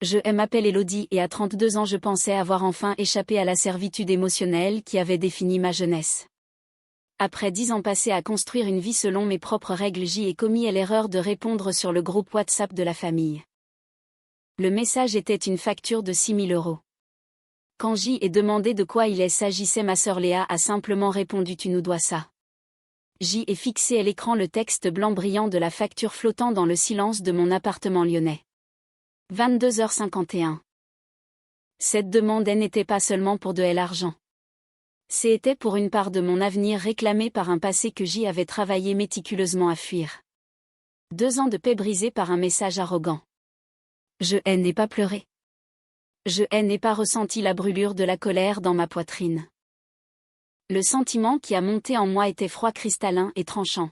Je m'appelle Elodie et à 32 ans je pensais avoir enfin échappé à la servitude émotionnelle qui avait défini ma jeunesse. Après 10 ans passés à construire une vie selon mes propres règles, j'ai commis l'erreur de répondre sur le groupe WhatsApp de la famille. Le message était une facture de 6 000 €. Quand j'y ai demandé de quoi il s'agissait, ma sœur Léa a simplement répondu « Tu nous dois ça ». J'y ai fixé à l'écran le texte blanc brillant de la facture flottant dans le silence de mon appartement lyonnais. 22h51. Cette demande n'était pas seulement pour de l'argent. C'était pour une part de mon avenir réclamé par un passé que j'y avais travaillé méticuleusement à fuir. 2 ans de paix brisés par un message arrogant. Je n'ai pas pleuré. Je n'ai pas ressenti la brûlure de la colère dans ma poitrine. Le sentiment qui a monté en moi était froid, cristallin et tranchant.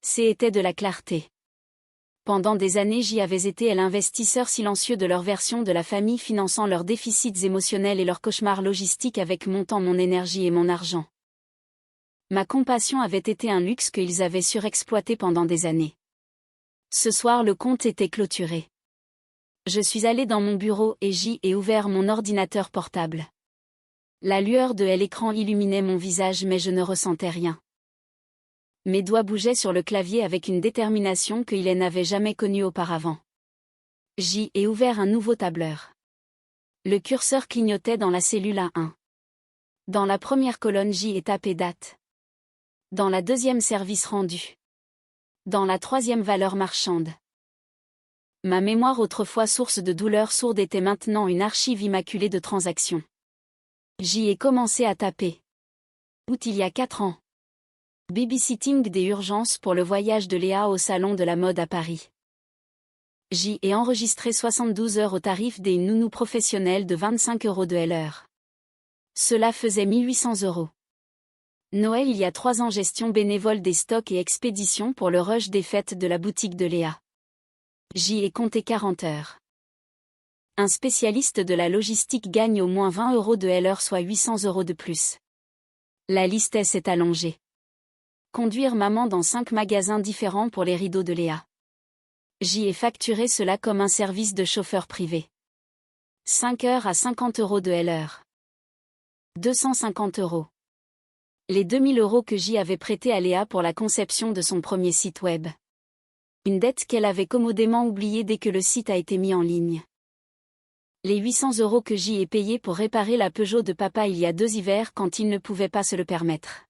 C'était de la clarté. Pendant des années j'y avais été l'investisseur silencieux de leur version de la famille, finançant leurs déficits émotionnels et leurs cauchemars logistiques avec mon temps, mon énergie et mon argent. Ma compassion avait été un luxe qu'ils avaient surexploité pendant des années. Ce soir le compte était clôturé. Je suis allé dans mon bureau et j'y ai ouvert mon ordinateur portable. La lueur de l'écran illuminait mon visage mais je ne ressentais rien. Mes doigts bougeaient sur le clavier avec une détermination qu'il n'avait jamais connue auparavant. J'y ai ouvert un nouveau tableur. Le curseur clignotait dans la cellule A1. Dans la première colonne j'y ai tapé date. Dans la deuxième service rendu. Dans la troisième valeur marchande. Ma mémoire, autrefois source de douleur sourde, était maintenant une archive immaculée de transactions. J'y ai commencé à taper. Août il y a 4 ans. Babysitting des urgences pour le voyage de Léa au salon de la mode à Paris. J'y ai enregistré 72 heures au tarif des nounous professionnels de 25 € de l'heure. Cela faisait 1 800 €. Noël il y a 3 ans, gestion bénévole des stocks et expédition pour le rush des fêtes de la boutique de Léa. J'y ai compté 40 heures. Un spécialiste de la logistique gagne au moins 20 € de l'heure, soit 800 € de plus. La liste s'est allongée. Conduire maman dans 5 magasins différents pour les rideaux de Léa. J'y ai facturé cela comme un service de chauffeur privé. 5 heures à 50 € de l'heure. 250 €. Les 2000 € que j'y avais prêtés à Léa pour la conception de son premier site web. Une dette qu'elle avait commodément oubliée dès que le site a été mis en ligne. Les 800 € que j'y ai payés pour réparer la Peugeot de papa il y a 2 hivers quand il ne pouvait pas se le permettre.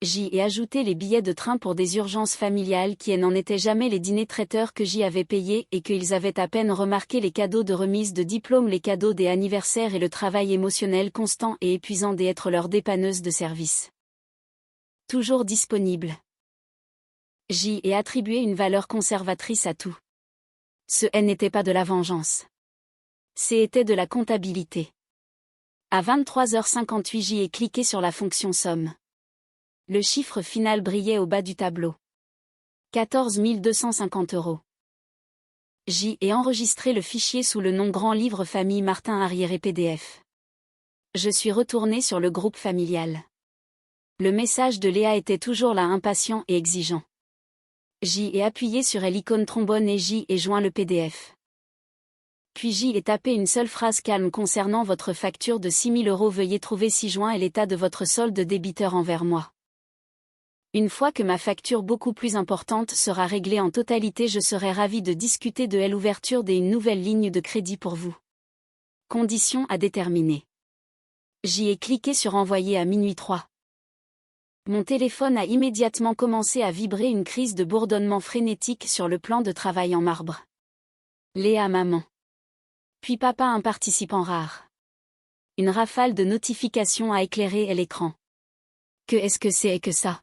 J'y ai ajouté les billets de train pour des urgences familiales qui n'en étaient jamais, les dîners traiteurs que j'y avais payés et qu'ils avaient à peine remarqué, les cadeaux de remise de diplôme, les cadeaux des anniversaires et le travail émotionnel constant et épuisant d'être leur dépanneuse de service. Toujours disponible. J'y ai attribué une valeur conservatrice à tout. Ce n'était pas de la vengeance. C'était de la comptabilité. À 23h58 j'y ai cliqué sur la fonction somme. Le chiffre final brillait au bas du tableau. 14 250 €. J'y ai enregistré le fichier sous le nom Grand Livre Famille Martin arriéré PDF. Je suis retourné sur le groupe familial. Le message de Léa était toujours là, impatient et exigeant. J'y ai appuyé sur l'icône trombone et j'y ai joint le PDF. Puis j'y ai tapé une seule phrase calme concernant votre facture de 6 000 €. Veuillez trouver ci-joint et l'état de votre solde débiteur envers moi. Une fois que ma facture beaucoup plus importante sera réglée en totalité, je serai ravi de discuter de l'ouverture d'une nouvelle ligne de crédit pour vous. Conditions à déterminer. J'y ai cliqué sur envoyer à minuit 3. Mon téléphone a immédiatement commencé à vibrer, une crise de bourdonnement frénétique sur le plan de travail en marbre. Léa, maman. Puis papa, un participant rare. Une rafale de notifications a éclairé l'écran. Que est-ce que c'est que ça?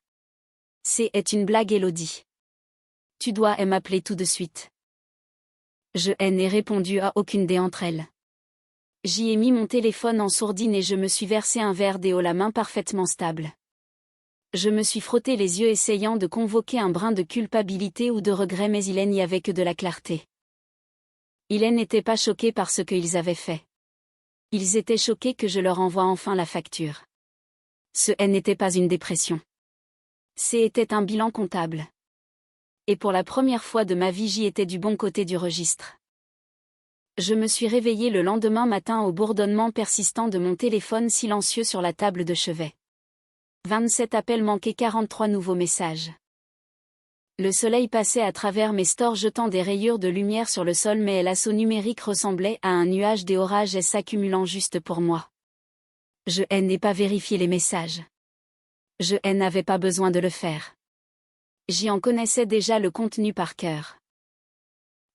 C'est une blague, Elodie. Tu dois m'appeler tout de suite. Je n'ai répondu à aucune d'entre elles. J'y ai mis mon téléphone en sourdine et je me suis versé un verre d'eau, la main parfaitement stable. Je me suis frotté les yeux essayant de convoquer un brin de culpabilité ou de regret, mais il n'y avait que de la clarté. Ils n'étaient pas choqués par ce qu'ils avaient fait. Ils étaient choqués que je leur envoie enfin la facture. Ce n'était pas une dépression. C'était un bilan comptable. Et pour la première fois de ma vie, j'y étais du bon côté du registre. Je me suis réveillée le lendemain matin au bourdonnement persistant de mon téléphone silencieux sur la table de chevet. 27 appels manqués, 43 nouveaux messages. Le soleil passait à travers mes stores jetant des rayures de lumière sur le sol, mais l'assaut numérique ressemblait à un nuage des orages s'accumulant juste pour moi. Je n'ai pas vérifié les messages. Je n'avais pas besoin de le faire. J'y en connaissais déjà le contenu par cœur.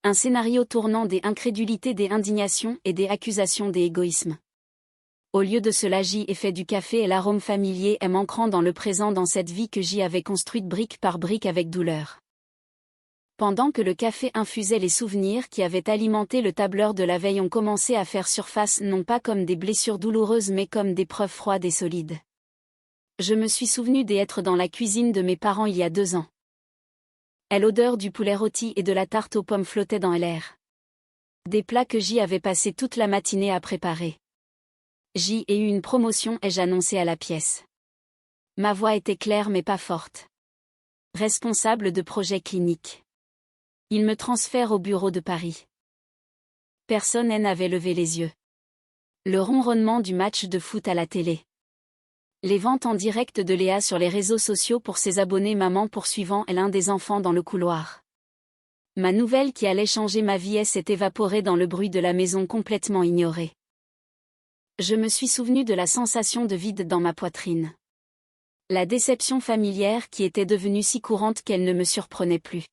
Un scénario tournant des incrédulités, des indignations et des accusations des égoïsmes. Au lieu de cela, j'y ai fait du café et l'arôme familier est manquant dans le présent, dans cette vie que j'y avais construite brique par brique avec douleur. Pendant que le café infusait les souvenirs qui avaient alimenté le tableur de la veille ont commencé à faire surface, non pas comme des blessures douloureuses mais comme des preuves froides et solides. Je me suis souvenu d'être dans la cuisine de mes parents il y a 2 ans. Et l'odeur du poulet rôti et de la tarte aux pommes flottait dans l'air. Des plats que j'y avais passé toute la matinée à préparer. J'y ai eu une promotion et j'annonçais à la pièce. Ma voix était claire mais pas forte. Responsable de projet clinique. Il me transfère au bureau de Paris. Personne n'avait levé les yeux. Le ronronnement du match de foot à la télé. Les ventes en direct de Léa sur les réseaux sociaux pour ses abonnés, maman poursuivant l'un des enfants dans le couloir. Ma nouvelle qui allait changer ma vie s'est évaporée dans le bruit de la maison complètement ignorée. Je me suis souvenu de la sensation de vide dans ma poitrine. La déception familière qui était devenue si courante qu'elle ne me surprenait plus.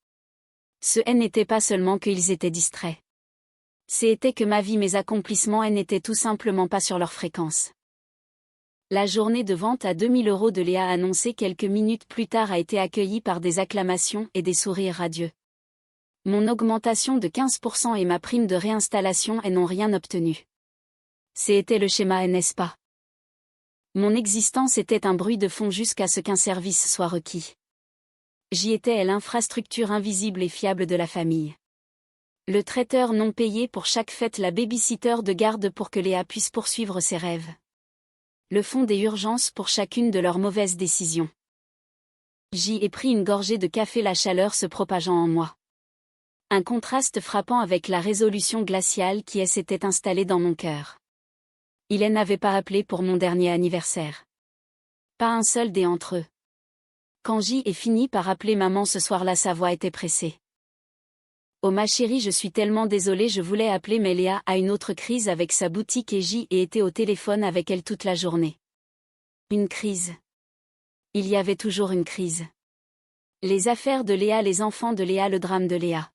Ce n'était pas seulement qu'ils étaient distraits. C'était que ma vie, mes accomplissements n'étaient tout simplement pas sur leur fréquence. La journée de vente à 2000 € de Léa annoncée quelques minutes plus tard a été accueillie par des acclamations et des sourires radieux. Mon augmentation de 15% et ma prime de réinstallation n'ont rien obtenu. C'était le schéma, n'est-ce pas? Mon existence était un bruit de fond jusqu'à ce qu'un service soit requis. J'y étais l'infrastructure invisible et fiable de la famille. Le traiteur non payé pour chaque fête, la baby-sitter de garde pour que Léa puisse poursuivre ses rêves. Le fond des urgences pour chacune de leurs mauvaises décisions. J'y ai pris une gorgée de café, la chaleur se propageant en moi. Un contraste frappant avec la résolution glaciale qui s'était installée dans mon cœur. Il n'avait pas appelé pour mon dernier anniversaire. Pas un seul des entre eux. Quand j'y ai fini par appeler maman ce soir-là, sa voix était pressée. Oh ma chérie, je suis tellement désolée, je voulais appeler mais Léa a une autre crise avec sa boutique et j'y ai été au téléphone avec elle toute la journée. Une crise. Il y avait toujours une crise. Les affaires de Léa, les enfants de Léa, le drame de Léa.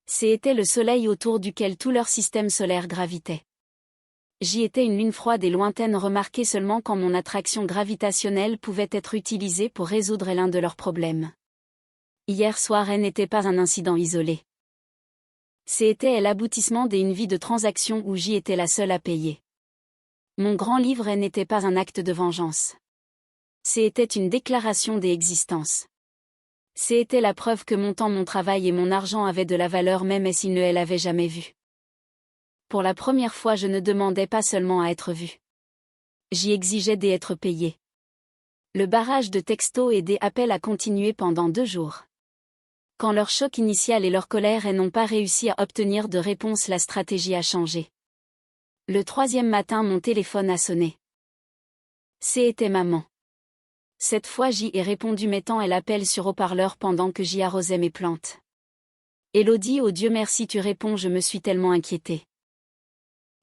C'était le soleil autour duquel tout leur système solaire gravitait. J'y étais une lune froide et lointaine, remarquée seulement quand mon attraction gravitationnelle pouvait être utilisée pour résoudre l'un de leurs problèmes. Hier soir n'était pas un incident isolé. C'était l'aboutissement d'une vie de transaction où j'y étais la seule à payer. Mon grand livre n'était pas un acte de vengeance. C'était une déclaration d'existence. C'était la preuve que mon temps, mon travail et mon argent avaient de la valeur même s'ils ne l'avaient jamais vue. Pour la première fois, je ne demandais pas seulement à être vue. J'y exigeais d'être payé. Le barrage de textos et des appels a continué pendant 2 jours. Quand leur choc initial et leur colère n'ont pas réussi à obtenir de réponse, la stratégie a changé. Le 3e matin, mon téléphone a sonné. C'était maman. Cette fois, j'y ai répondu, mettant l'appel sur haut-parleur pendant que j'y arrosais mes plantes. Élodie, oh Dieu merci, tu réponds, je me suis tellement inquiétée.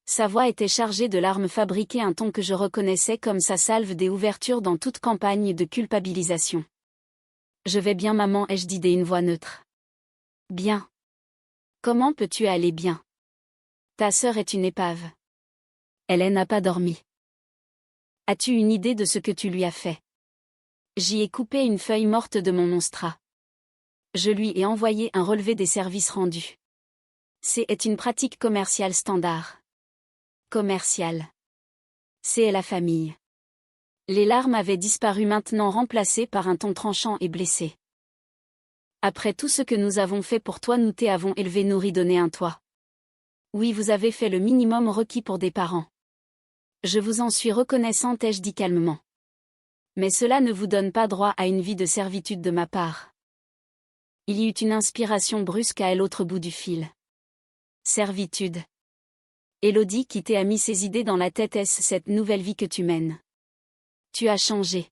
Sa voix était chargée de larmes fabriquées, un ton que je reconnaissais comme sa salve des ouvertures dans toute campagne de culpabilisation. Je vais bien maman, ai-je dit d'une voix neutre. Bien. Comment peux-tu aller bien? Ta sœur est une épave. Elle n'a pas dormi. As-tu une idée de ce que tu lui as fait? J'y ai coupé une feuille morte de mon monstrat. Je lui ai envoyé un relevé des services rendus. C'est une pratique commerciale standard. Commerciale. C'est la famille. Les larmes avaient disparu, maintenant remplacées par un ton tranchant et blessé. Après tout ce que nous avons fait pour toi, nous t'avons élevé, nourri, donné un toit. Oui, vous avez fait le minimum requis pour des parents. Je vous en suis reconnaissante, ai-je dit calmement. Mais cela ne vous donne pas droit à une vie de servitude de ma part. Il y eut une inspiration brusque à l'autre bout du fil. Servitude. Élodie qui t'a mis ces idées dans la tête, est-ce cette nouvelle vie que tu mènes? Tu as changé.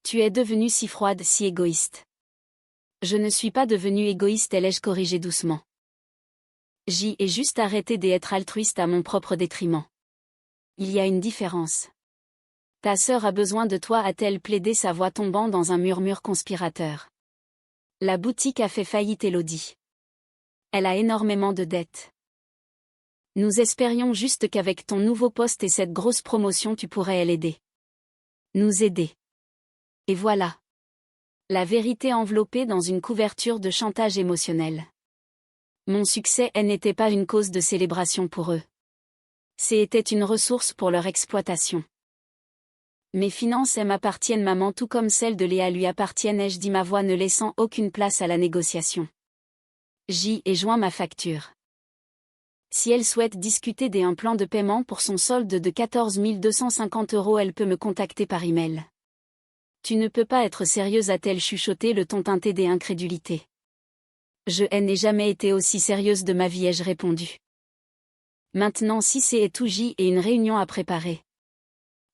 Tu es devenue si froide, si égoïste. Je ne suis pas devenue égoïste, ai-je corrigé doucement. J'ai juste arrêté d'être altruiste à mon propre détriment. Il y a une différence. Ta sœur a besoin de toi, a-t-elle plaidé, sa voix tombant dans un murmure conspirateur. La boutique a fait faillite, Élodie. Elle a énormément de dettes. Nous espérions juste qu'avec ton nouveau poste et cette grosse promotion tu pourrais l'aider. Nous aider. Et voilà. La vérité enveloppée dans une couverture de chantage émotionnel. Mon succès n'était pas une cause de célébration pour eux. C'était une ressource pour leur exploitation. Mes finances m'appartiennent, maman, tout comme celles de Léa lui appartiennent, ai-je dit, ma voix ne laissant aucune place à la négociation. J'y ai joint ma facture. Si elle souhaite discuter d'un plan de paiement pour son solde de 14 250 €, elle peut me contacter par email. Tu ne peux pas être sérieuse, a-t-elle chuchoté, le ton teinté d'incrédulité. Je n'ai jamais été aussi sérieuse de ma vie, ai-je répondu. Maintenant, si c'est tout, j'y ai une réunion à préparer.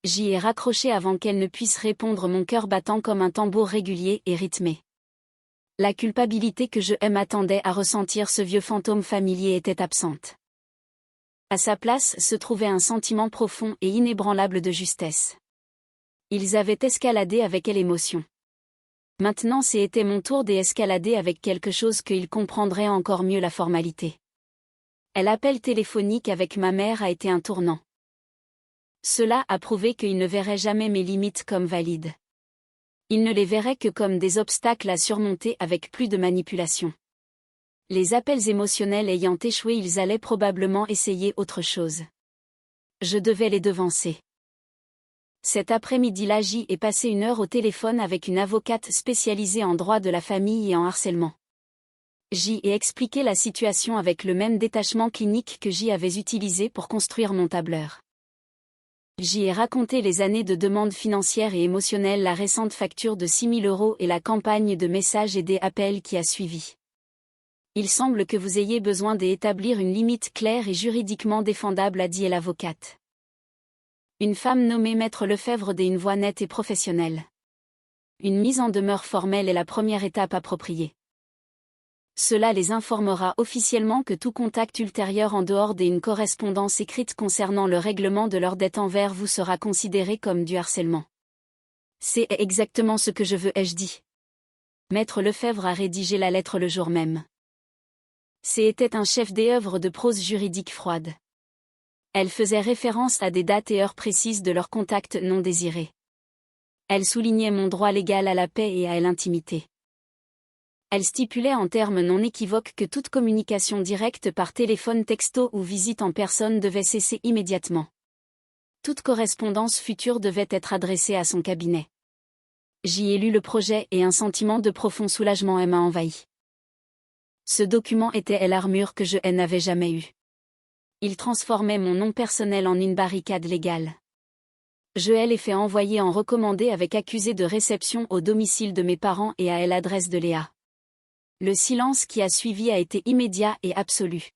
J'y ai raccroché avant qu'elle ne puisse répondre, mon cœur battant comme un tambour régulier et rythmé. La culpabilité que je m'attendais à ressentir, ce vieux fantôme familier, était absente. À sa place se trouvait un sentiment profond et inébranlable de justesse. Ils avaient escaladé avec elle émotion. Maintenant c'était mon tour d'escalader avec quelque chose qu'ils comprendraient encore mieux, la formalité. L'appel téléphonique avec ma mère a été un tournant. Cela a prouvé qu'ils ne verraient jamais mes limites comme valides. Ils ne les verraient que comme des obstacles à surmonter avec plus de manipulation. Les appels émotionnels ayant échoué, ils allaient probablement essayer autre chose. Je devais les devancer. Cet après-midi-là, j'y ai passé 1 heure au téléphone avec une avocate spécialisée en droit de la famille et en harcèlement. J'y ai expliqué la situation avec le même détachement clinique que j'y avais utilisé pour construire mon tableur. J'y ai raconté les années de demandes financières et émotionnelles, la récente facture de 6 000 € et la campagne de messages et des appels qui a suivi. Il semble que vous ayez besoin d'établir une limite claire et juridiquement défendable, a dit l'avocate. Une femme nommée Maître Lefebvre, d'une voix nette et professionnelle. Une mise en demeure formelle est la première étape appropriée. Cela les informera officiellement que tout contact ultérieur en dehors d'une correspondance écrite concernant le règlement de leur dette envers vous sera considéré comme du harcèlement. C'est exactement ce que je veux, ai-je dit. Maître Lefebvre a rédigé la lettre le jour même. C'était un chef-d'œuvre de prose juridique froide. Elle faisait référence à des dates et heures précises de leurs contacts non désirés. Elle soulignait mon droit légal à la paix et à l'intimité. Elle stipulait en termes non équivoques que toute communication directe par téléphone, texto ou visite en personne devait cesser immédiatement. Toute correspondance future devait être adressée à son cabinet. J'y ai lu le projet et un sentiment de profond soulagement m'a envahi. Ce document était l'armure que je n'avais jamais eue. Il transformait mon nom personnel en une barricade légale. Je l'ai fait envoyer en recommandé avec accusé de réception au domicile de mes parents et à l'adresse de Léa. Le silence qui a suivi a été immédiat et absolu.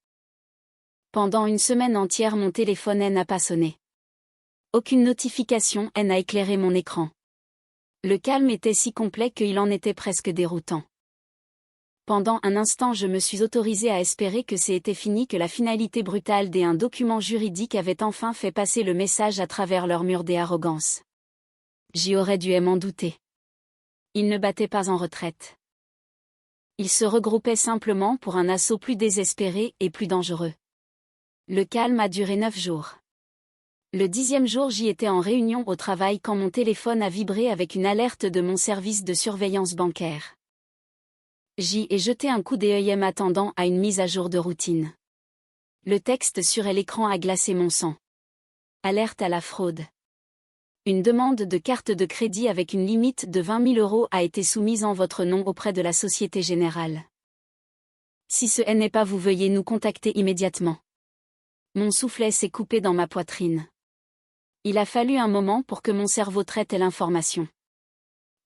Pendant une semaine entière, mon téléphone n'a pas sonné. Aucune notification n'a éclairé mon écran. Le calme était si complet qu'il en était presque déroutant. Pendant un instant, je me suis autorisée à espérer que c'était fini, que la finalité brutale d'un document juridique avait enfin fait passer le message à travers leur mur d'arrogance. J'y aurais dû m'en douter. Ils ne battaient pas en retraite. Ils se regroupaient simplement pour un assaut plus désespéré et plus dangereux. Le calme a duré 9 jours. Le 10e jour, j'y étais en réunion au travail quand mon téléphone a vibré avec une alerte de mon service de surveillance bancaire. J'y ai jeté un coup d'œil m'attendant à une mise à jour de routine. Le texte sur l'écran a glacé mon sang. Alerte à la fraude. Une demande de carte de crédit avec une limite de 20 000 € a été soumise en votre nom auprès de la Société Générale. Si ce n'est pas vous, veuillez nous contacter immédiatement. Mon soufflet s'est coupé dans ma poitrine. Il a fallu un moment pour que mon cerveau traite l'information.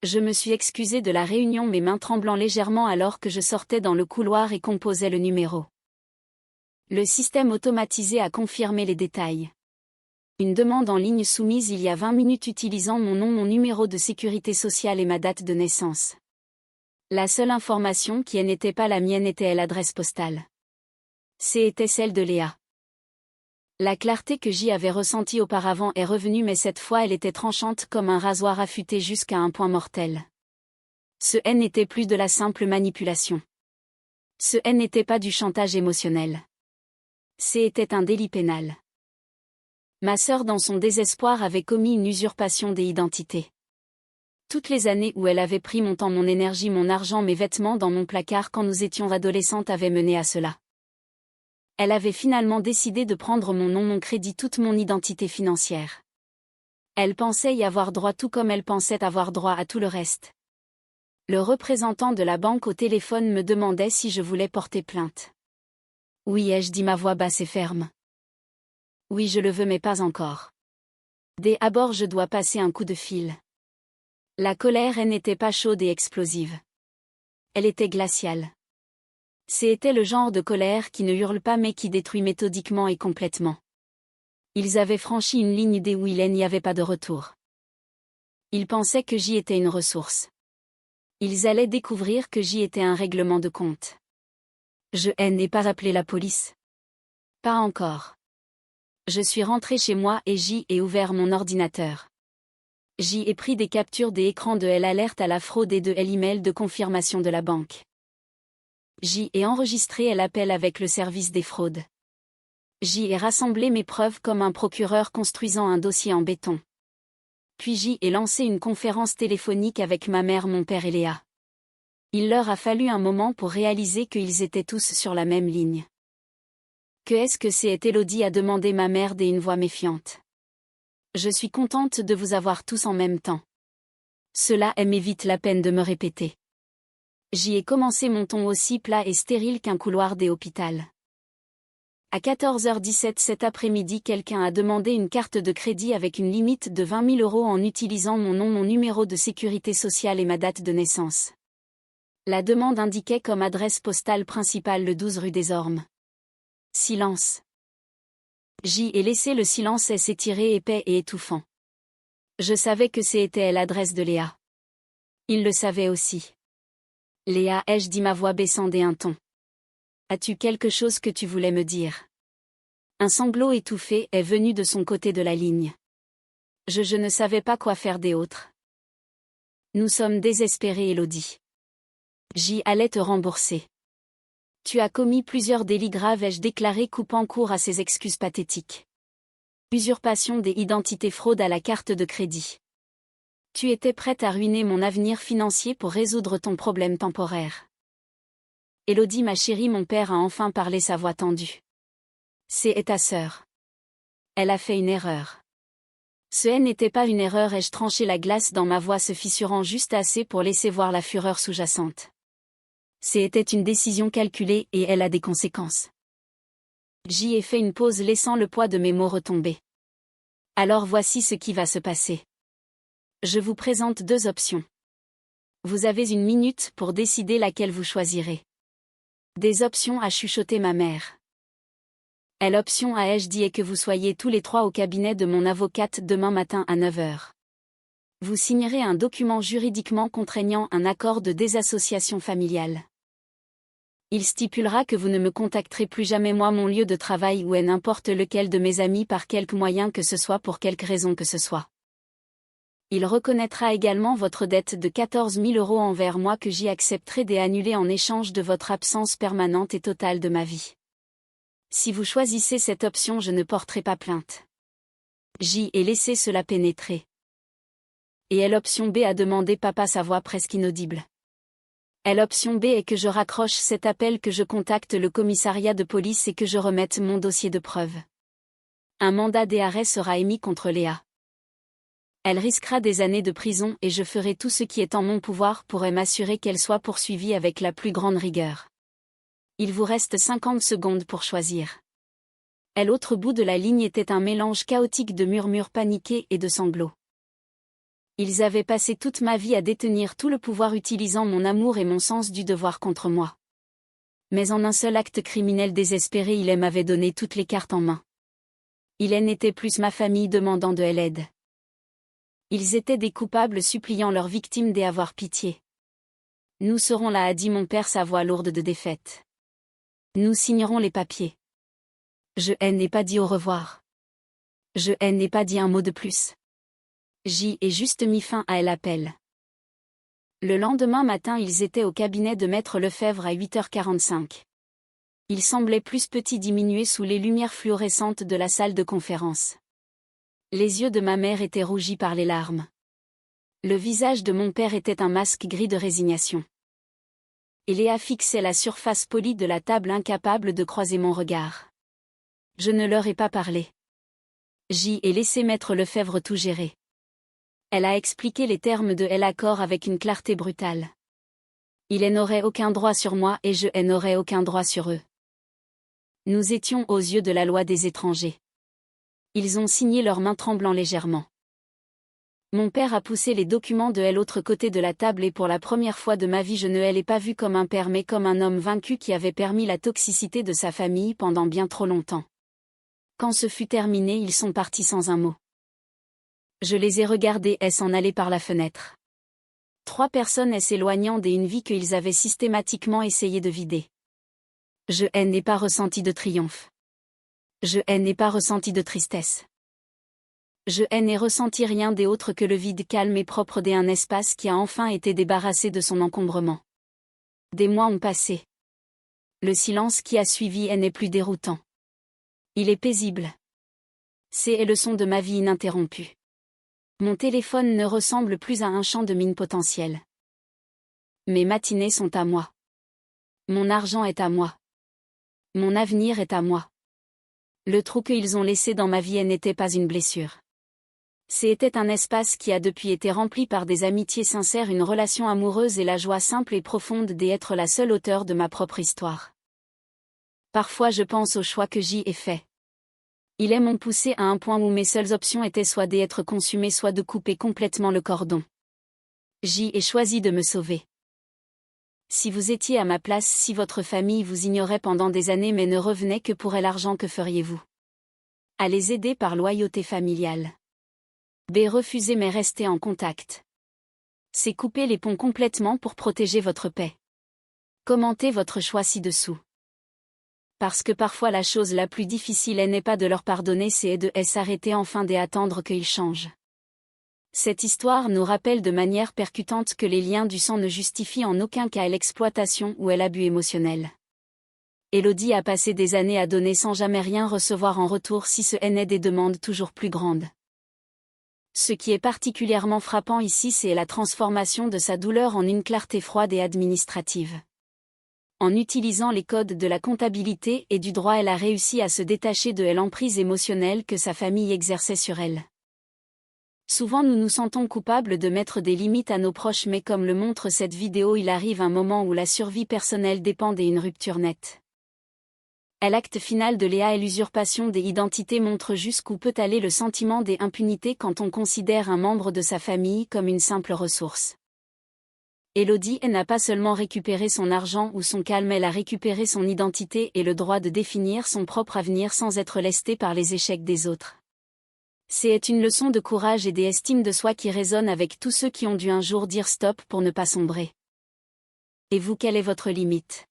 Je me suis excusée de la réunion, mes mains tremblant légèrement alors que je sortais dans le couloir et composais le numéro. Le système automatisé a confirmé les détails. Une demande en ligne soumise il y a 20 minutes utilisant mon nom, mon numéro de sécurité sociale et ma date de naissance. La seule information qui n'était pas la mienne était l'adresse postale. C'était celle de Léa. La clarté que j'y avais ressentie auparavant est revenue, mais cette fois elle était tranchante comme un rasoir affûté jusqu'à un point mortel. Ce N n'était plus de la simple manipulation. Ce N n'était pas du chantage émotionnel. C'était un délit pénal. Ma sœur, dans son désespoir, avait commis une usurpation des identités. Toutes les années où elle avait pris mon temps, mon énergie, mon argent, mes vêtements dans mon placard quand nous étions adolescentes avaient mené à cela. Elle avait finalement décidé de prendre mon nom, mon crédit, toute mon identité financière. Elle pensait y avoir droit tout comme elle pensait avoir droit à tout le reste. Le représentant de la banque au téléphone me demandait si je voulais porter plainte. Oui, ai-je dit, ma voix basse et ferme. Oui, je le veux, mais pas encore. D'abord, je dois passer un coup de fil. La colère, elle n'était pas chaude et explosive. Elle était glaciale. C'était le genre de colère qui ne hurle pas mais qui détruit méthodiquement et complètement. Ils avaient franchi une ligne où il n'y avait pas de retour. Ils pensaient que j'y étais une ressource. Ils allaient découvrir que j'y étais un règlement de compte. Je n'ai pas appelé la police. Pas encore. Je suis rentré chez moi et j'y ai ouvert mon ordinateur. J'y ai pris des captures des écrans de l'alerte à la fraude et de l'email de confirmation de la banque. J'y ai enregistré l'appel avec le service des fraudes. J'y ai rassemblé mes preuves comme un procureur construisant un dossier en béton. Puis j'y ai lancé une conférence téléphonique avec ma mère, mon père et Léa. Il leur a fallu un moment pour réaliser qu'ils étaient tous sur la même ligne. Qu'est-ce que c'est, Élodie, a demandé ma mère d'une voix méfiante. Je suis contente de vous avoir tous en même temps. Cela m'évite la peine de me répéter. J'y ai commencé mon ton aussi plat et stérile qu'un couloir des hôpitaux. À 14h17 cet après-midi, quelqu'un a demandé une carte de crédit avec une limite de 20 000 € en utilisant mon nom, mon numéro de sécurité sociale et ma date de naissance. La demande indiquait comme adresse postale principale le 12 rue des Ormes. Silence. J'y ai laissé le silence s'étirer épais et étouffant. Je savais que c'était l'adresse de Léa. Il le savait aussi. Léa, ai-je dit, ma voix baissant d'un ton. As-tu quelque chose que tu voulais me dire? Un sanglot étouffé est venu de son côté de la ligne. Je ne savais pas quoi faire des autres. Nous sommes désespérés, Élodie. J'y allais te rembourser. Tu as commis plusieurs délits graves, ai-je déclaré, coupant court à ces excuses pathétiques. Usurpation des identités, fraude à la carte de crédit. Tu étais prête à ruiner mon avenir financier pour résoudre ton problème temporaire. Élodie, ma chérie, mon père a enfin parlé, sa voix tendue. C'est ta sœur. Elle a fait une erreur. Ce n'était pas une erreur, ai-je tranché, la glace dans ma voix se fissurant juste assez pour laisser voir la fureur sous-jacente. C'était une décision calculée et elle a des conséquences. J'y ai fait une pause laissant le poids de mes mots retomber. Alors voici ce qui va se passer. Je vous présente deux options. Vous avez une minute pour décider laquelle vous choisirez. Des options, a chuchoté ma mère. L'option A, ai-je dit, est que vous soyez tous les trois au cabinet de mon avocate demain matin à 9h. Vous signerez un document juridiquement contraignant, un accord de désassociation familiale. Il stipulera que vous ne me contacterez plus jamais, moi, mon lieu de travail ou n'importe lequel de mes amis par quelque moyen que ce soit, pour quelque raison que ce soit. Il reconnaîtra également votre dette de 14 000 € envers moi que j'y accepterai d'annuler en échange de votre absence permanente et totale de ma vie. Si vous choisissez cette option, je ne porterai pas plainte. J'y ai laissé cela pénétrer. Et l'option B, a demandé papa, sa voix presque inaudible. L'option B est que je raccroche cet appel, que je contacte le commissariat de police et que je remette mon dossier de preuve. Un mandat d'arrêt sera émis contre Léa. Elle risquera des années de prison et je ferai tout ce qui est en mon pouvoir pour m'assurer qu'elle soit poursuivie avec la plus grande rigueur. Il vous reste 50 secondes pour choisir. L'autre bout de la ligne était un mélange chaotique de murmures paniqués et de sanglots. Ils avaient passé toute ma vie à détenir tout le pouvoir utilisant mon amour et mon sens du devoir contre moi. Mais en un seul acte criminel désespéré, il m'avait donné toutes les cartes en main. Il n'était plus ma famille demandant de l'aide. Ils étaient des coupables suppliant leurs victimes d'avoir pitié. Nous serons là, a dit mon père, sa voix lourde de défaite. Nous signerons les papiers. Je n'ai pas dit au revoir. Je n'ai pas dit un mot de plus. J'y ai juste mis fin à l'appel. Le lendemain matin, ils étaient au cabinet de maître Lefebvre à 8h45. Il semblait plus petit, diminué sous les lumières fluorescentes de la salle de conférence. Les yeux de ma mère étaient rougis par les larmes. Le visage de mon père était un masque gris de résignation. Et Léa fixait la surface polie de la table, incapable de croiser mon regard. Je ne leur ai pas parlé. J'y ai laissé maître Lefebvre tout gérer. Elle a expliqué les termes de l'accord avec une clarté brutale. Ils n'auraient aucun droit sur moi et je n'aurais aucun droit sur eux. Nous étions aux yeux de la loi des étrangers. Ils ont signé leurs mains tremblant légèrement. Mon père a poussé les documents de l'autre côté de la table et pour la première fois de ma vie je ne l'ai pas vu comme un père mais comme un homme vaincu qui avait permis la toxicité de sa famille pendant bien trop longtemps. Quand ce fut terminé, ils sont partis sans un mot. Je les ai regardés s'en aller par la fenêtre. 3 personnes s'éloignant d'une vie qu'ils avaient systématiquement essayé de vider. Je n'ai pas ressenti de triomphe. Je n'ai pas ressenti de tristesse. Je n'ai ressenti rien d'autre que le vide calme et propre d'un espace qui a enfin été débarrassé de son encombrement. Des mois ont passé. Le silence qui a suivi n'est plus déroutant. Il est paisible. C'est le son de ma vie ininterrompue. Mon téléphone ne ressemble plus à un champ de mine potentiel. Mes matinées sont à moi. Mon argent est à moi. Mon avenir est à moi. Le trou qu'ils ont laissé dans ma vie n'était pas une blessure. C'était un espace qui a depuis été rempli par des amitiés sincères, une relation amoureuse et la joie simple et profonde d'être la seule auteure de ma propre histoire. Parfois je pense aux choix que j'y ai faits. Ils m'ont poussé à un point où mes seules options étaient soit d'être consumée, soit de couper complètement le cordon. J'y ai choisi de me sauver. Si vous étiez à ma place, si votre famille vous ignorait pendant des années mais ne revenait que pour l'argent, que feriez-vous? À les aider par loyauté familiale. B. Refuser mais rester en contact. C'est couper les ponts complètement pour protéger votre paix. Commentez votre choix ci-dessous. Parce que parfois la chose la plus difficile n'est pas de leur pardonner, c'est de s'arrêter enfin et attendre qu'ils changent. Cette histoire nous rappelle de manière percutante que les liens du sang ne justifient en aucun cas l'exploitation ou l'abus émotionnel. Élodie a passé des années à donner sans jamais rien recevoir en retour, si ce n'est des demandes toujours plus grandes. Ce qui est particulièrement frappant ici, c'est la transformation de sa douleur en une clarté froide et administrative. En utilisant les codes de la comptabilité et du droit, elle a réussi à se détacher de l'emprise émotionnelle que sa famille exerçait sur elle. Souvent nous nous sentons coupables de mettre des limites à nos proches, mais comme le montre cette vidéo, il arrive un moment où la survie personnelle dépend d'une rupture nette. L'acte final de Léa et l'usurpation des identités montre jusqu'où peut aller le sentiment d'impunité quand on considère un membre de sa famille comme une simple ressource. Élodie n'a pas seulement récupéré son argent ou son calme, elle a récupéré son identité et le droit de définir son propre avenir sans être lestée par les échecs des autres. C'est une leçon de courage et d'estime de soi qui résonne avec tous ceux qui ont dû un jour dire stop pour ne pas sombrer. Et vous, quelle est votre limite?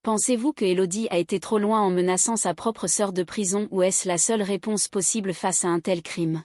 Pensez-vous que Élodie a été trop loin en menaçant sa propre sœur de prison, ou est-ce la seule réponse possible face à un tel crime?